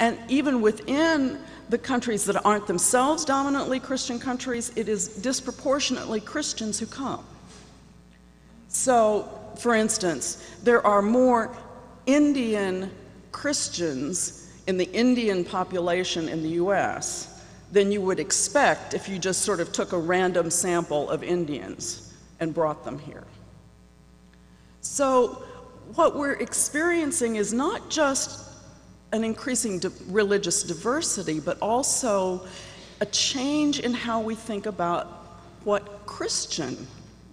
And even within the countries that aren't themselves dominantly Christian countries, it is disproportionately Christians who come. So, for instance, there are more Indian Christians in the Indian population in the US than you would expect if you just sort of took a random sample of Indians and brought them here. So what we're experiencing is not just an increasing religious diversity, but also a change in how we think about what Christian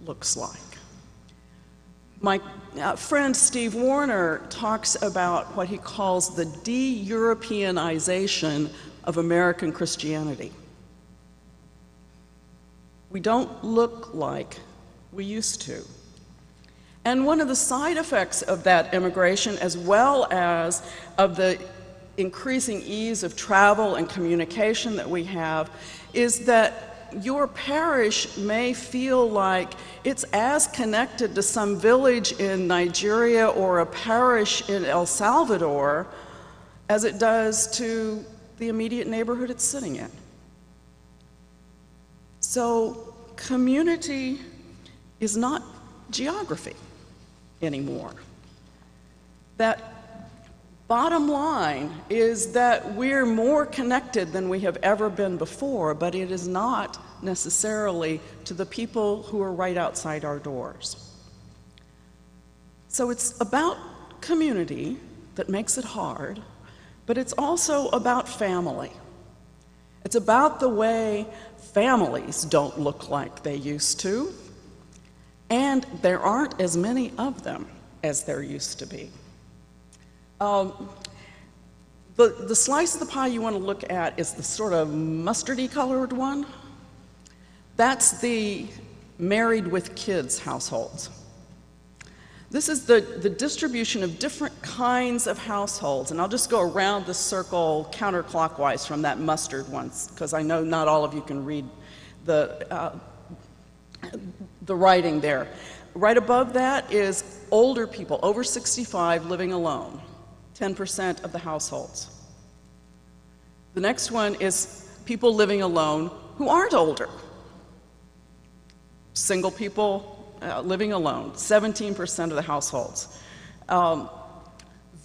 looks like. My friend Steve Warner talks about what he calls the de-Europeanization of American Christianity. We don't look like we used to. And one of the side effects of that immigration, as well as of the increasing ease of travel and communication that we have, is that your parish may feel like it's as connected to some village in Nigeria or a parish in El Salvador as it does to the immediate neighborhood it's sitting in. So community is not geography anymore. That bottom line is that we're more connected than we have ever been before, but it is not necessarily to the people who are right outside our doors. So it's about community that makes it hard, but it's also about family. It's about the way families don't look like they used to, and there aren't as many of them as there used to be. The slice of the pie you want to look at is the sort of mustardy colored one. That's the married with kids households. This is the distribution of different kinds of households, and I'll just go around the circle counterclockwise from that mustard one, because I know not all of you can read the writing there. Right above that is older people, over 65, living alone, 10% of the households. The next one is people living alone who aren't older. Single people living alone, 17% of the households.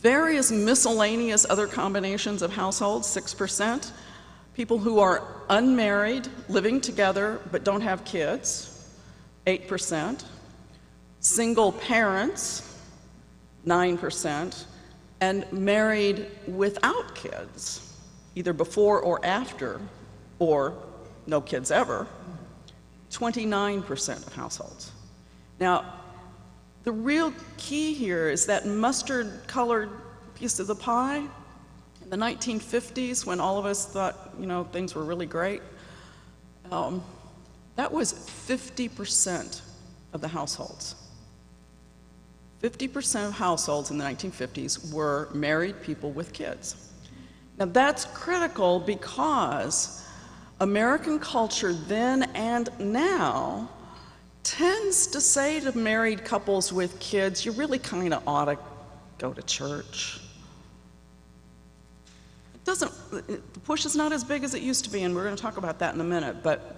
Various miscellaneous other combinations of households, 6%. People who are unmarried, living together, but don't have kids, 8%. Single parents, 9%. And married without kids, either before or after, or no kids ever, 29% of households. Now, the real key here is that mustard-colored piece of the pie. In the 1950s, when all of us thought, you know, things were really great, that was 50% of the households. 50% of households in the 1950s were married people with kids. Now that's critical because American culture then and now tends to say to married couples with kids, you really kind of ought to go to church. The push is not as big as it used to be, and we're going to talk about that in a minute, but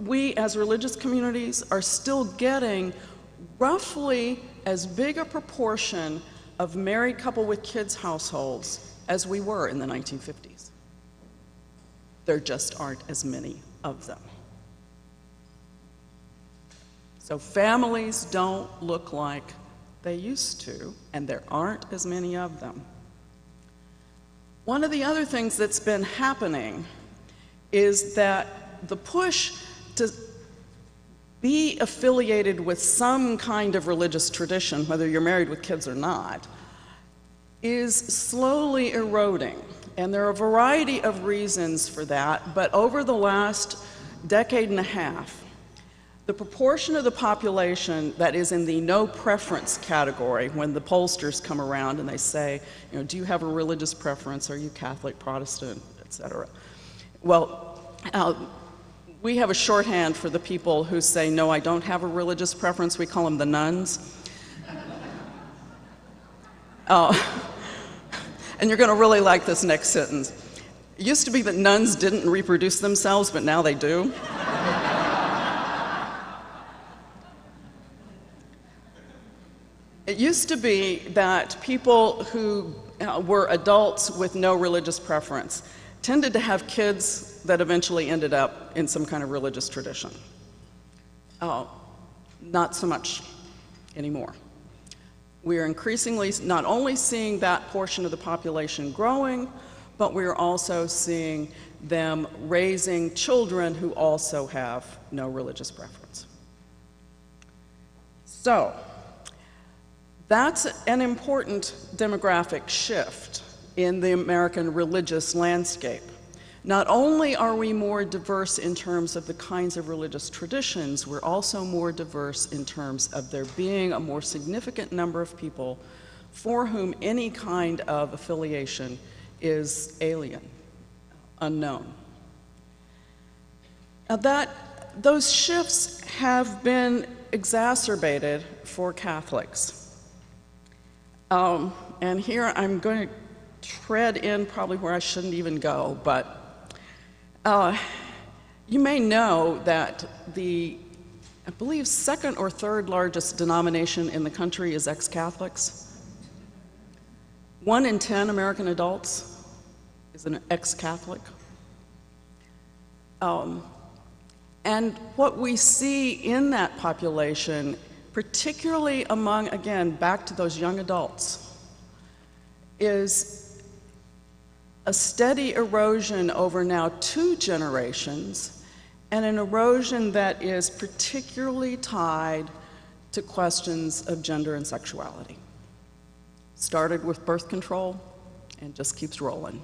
we as religious communities are still getting roughly as big a proportion of married couple with kids households as we were in the 1950s. There just aren't as many of them. So families don't look like they used to, and there aren't as many of them. One of the other things that's been happening is that the push to be affiliated with some kind of religious tradition, whether you're married with kids or not, is slowly eroding. And there are a variety of reasons for that, but over the last decade and a half, the proportion of the population that is in the no preference category, when the pollsters come around and they say, you know, do you have a religious preference? Are you Catholic, Protestant, etc.? Well, we have a shorthand for the people who say, no, I don't have a religious preference. We call them the nuns. And you're going to really like this next sentence. It used to be that nuns didn't reproduce themselves, but now they do. It used to be that people who were adults with no religious preference tended to have kids that eventually ended up in some kind of religious tradition. Not so much anymore. We are increasingly not only seeing that portion of the population growing, but we are also seeing them raising children who also have no religious preference. So, that's an important demographic shift in the American religious landscape. Not only are we more diverse in terms of the kinds of religious traditions, we're also more diverse in terms of there being a more significant number of people for whom any kind of affiliation is alien, unknown. Now those shifts have been exacerbated for Catholics. And here I'm going to tread in probably where I shouldn't even go, but you may know that I believe, second or third largest denomination in the country is ex-Catholics. 1 in 10 American adults is an ex-Catholic. And what we see in that population, particularly among, again, back to those young adults, is a steady erosion over now 2 generations, and an erosion that is particularly tied to questions of gender and sexuality. Started with birth control and just keeps rolling.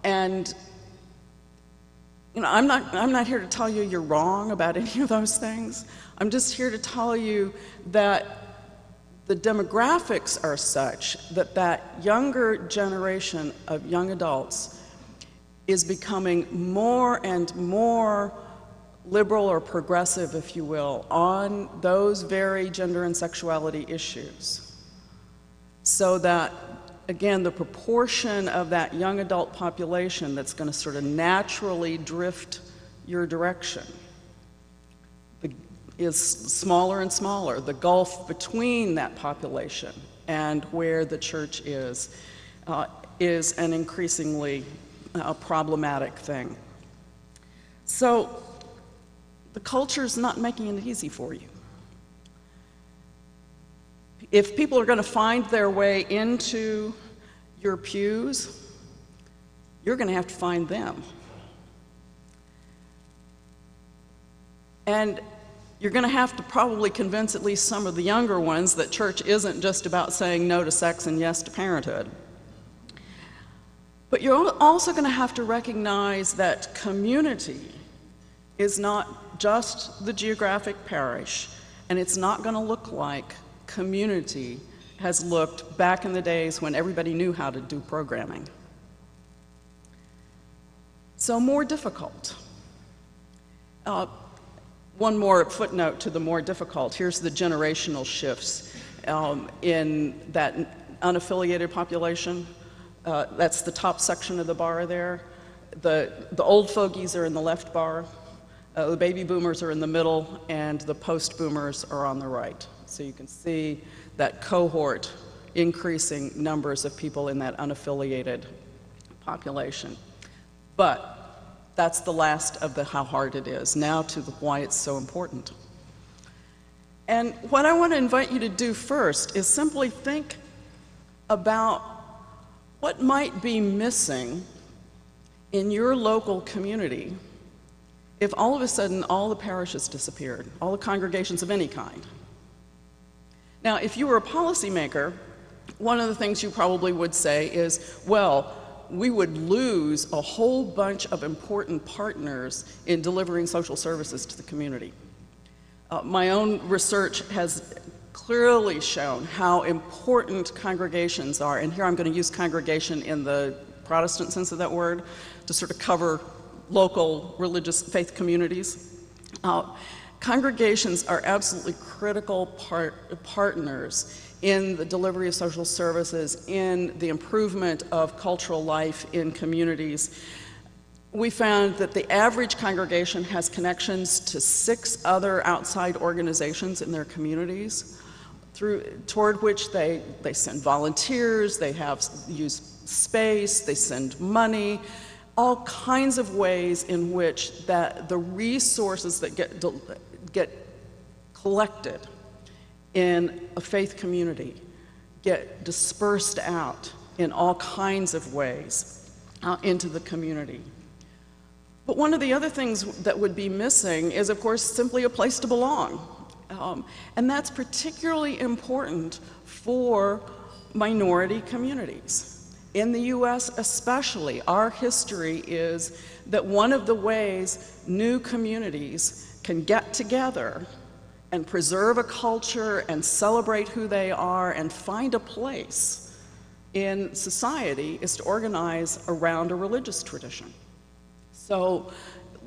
And you know, I'm not here to tell you you're wrong about any of those things. I'm just here to tell you that the demographics are such that that younger generation of young adults is becoming more and more liberal or progressive, if you will, on those very gender and sexuality issues. So that, again, the proportion of that young adult population that's going to sort of naturally drift your direction is smaller and smaller. The gulf between that population and where the church is an increasingly problematic thing. So the culture's not making it easy for you. If people are going to find their way into your pews, you're going to have to find them. And you're going to have to probably convince at least some of the younger ones that church isn't just about saying no to sex and yes to parenthood. But you're also going to have to recognize that community is not just the geographic parish, and it's not going to look like community has looked back in the days when everybody knew how to do programming. So more difficult. One more footnote to the more difficult. Here's the generational shifts in that unaffiliated population. That's the top section of the bar there. The old fogies are in the left bar. The baby boomers are in the middle, and the post-boomers are on the right. So you can see that cohort increasing numbers of people in that unaffiliated population. But that's the last of the how hard it is. Now to the why it's so important. And what I want to invite you to do first is simply think about what might be missing in your local community if all of a sudden all the parishes disappeared, all the congregations of any kind. Now, if you were a policymaker, one of the things you probably would say is, well, we would lose a whole bunch of important partners in delivering social services to the community. My own research has clearly shown how important congregations are, and here I'm going to use congregation in the Protestant sense of that word to sort of cover local religious faith communities. Congregations are absolutely critical partners in the delivery of social services, in the improvement of cultural life in communities. We found that the average congregation has connections to 6 other outside organizations in their communities, toward which they send volunteers, they use space, they send money, all kinds of ways in which the resources that get collected in a faith community get dispersed out in all kinds of ways into the community. But one of the other things that would be missing is, of course, simply a place to belong. And that's particularly important for minority communities. In the US especially, our history is that one of the ways new communities can get together and preserve a culture and celebrate who they are and find a place in society is to organize around a religious tradition. So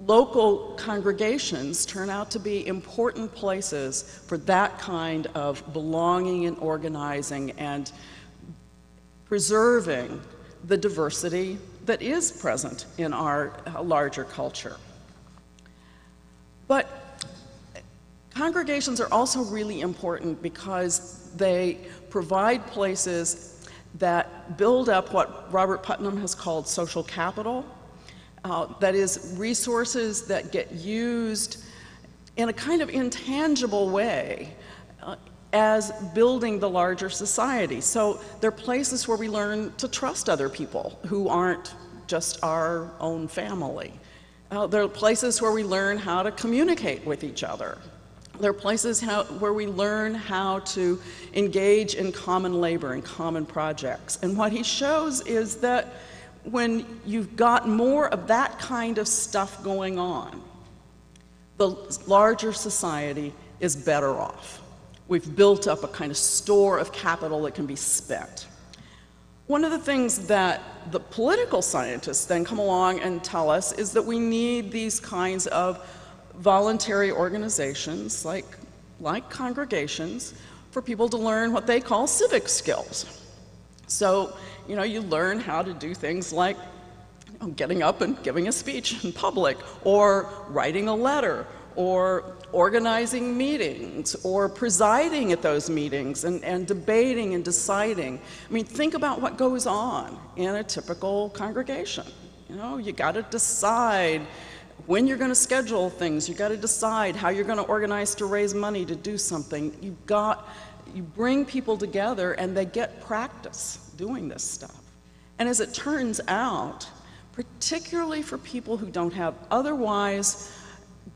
local congregations turn out to be important places for that kind of belonging and organizing and preserving the diversity that is present in our larger culture. But congregations are also really important because they provide places that build up what Robert Putnam has called social capital. That is, resources that get used in a kind of intangible way as building the larger society. So they're places where we learn to trust other people who aren't just our own family. They're places where we learn how to communicate with each other. They're places where we learn how to engage in common labor and common projects. And what he shows is that when you've got more of that kind of stuff going on, the larger society is better off. We've built up a kind of store of capital that can be spent. One of the things that the political scientists then come along and tell us is that we need these kinds of voluntary organizations, like congregations, for people to learn what they call civic skills. So, you learn how to do things like getting up and giving a speech in public, or writing a letter, or organizing meetings, or presiding at those meetings, and debating and deciding. I mean, think about what goes on in a typical congregation. You got to decide when you're going to schedule things. You got to decide how you're going to organize to raise money to do something. You bring people together and they get practice doing this stuff. And as it turns out, particularly for people who don't have otherwise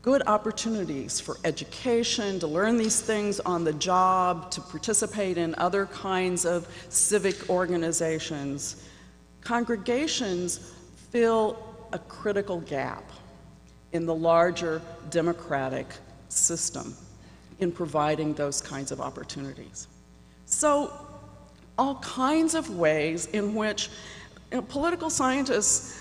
good opportunities for education, to learn these things on the job, to participate in other kinds of civic organizations, congregations fill a critical gap in the larger democratic system in providing those kinds of opportunities. So all kinds of ways in which political scientists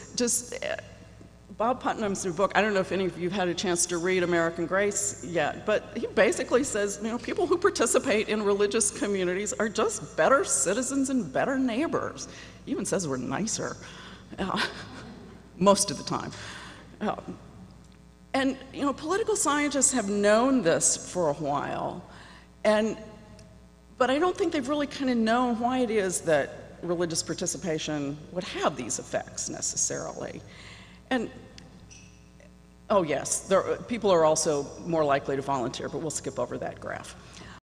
Bob Putnam's new book, I don't know if any of you have had a chance to read American Grace yet, but he basically says, people who participate in religious communities are just better citizens and better neighbors. He even says we're nicer, most of the time. And political scientists have known this for a while, but I don't think they've really kind of known why it is that religious participation would have these effects necessarily. And oh yes, people are also more likely to volunteer, but we'll skip over that graph.